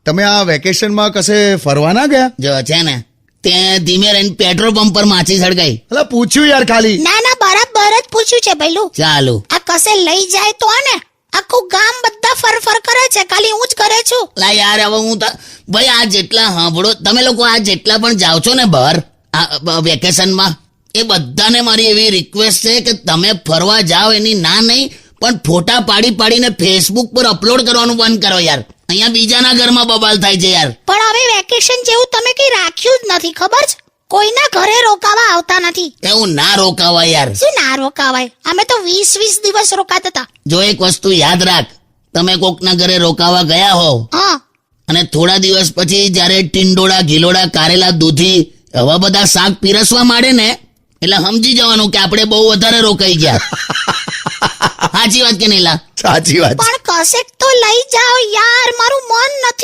તમે આ વેકેશનમાં કશે ફરવા ના ગયા? જો છે ને તે ધીમે રહીને પેટ્રોલ પંપ પર માછી સળગાઈ. અલા પૂછ્યું યાર ખાલી. ના બરાબર જ પૂછ્યું છે ભઈલું. ચાલુ આ કસે લઈ જાય તો ને આખું ગામ બધા ફર કરે છે, ખાલી હું જ કરે છું. લા યાર હવે હું ભાઈ આ જેટલા સાંભળો તમે લોકો, આ જેટલા પણ જાઓ છો ને બહાર આ વેકેશનમાં, એ બધાને મારી એવી રિક્વેસ્ટ છે કે તમે ફરવા જાઓ એની ના નહીં, પણ ફોટા પાડીને ફેસબુક પર અપલોડ કરવાનું બંધ કરો યાર. અહીંયા બીજાના ઘરમાં બબાલ થાય છે યાર. પણ હવે વેકેશન જેવું તમે કઈ રાખ્યું જ નથી, ખબર છે? કોઈના ઘરે રોકાવા આવતા નથી. એવું ના રોકાવા યાર. શું ના રોકાવાય? અમે તો 20 દિવસ રોકાતા હતા. જો એક વસ્તુ યાદ રાખ, તમે કોકના ઘરે રોકાવા ગયા હોવ હા, અને થોડા દિવસ પછી જયારે ટીંડોળા, ગિલોડા, કારેલા, દૂધી આવા બધા શાક પીરસવા માંડે ને, એટલે સમજી જવાનું કે આપણે બહુ વધારે રોકાઈ ગયા. સાચી વાત કે નહીં લા? સાચી વાત. પણ કશેક તો લઈ જાઓ યાર, મારું મન નથી.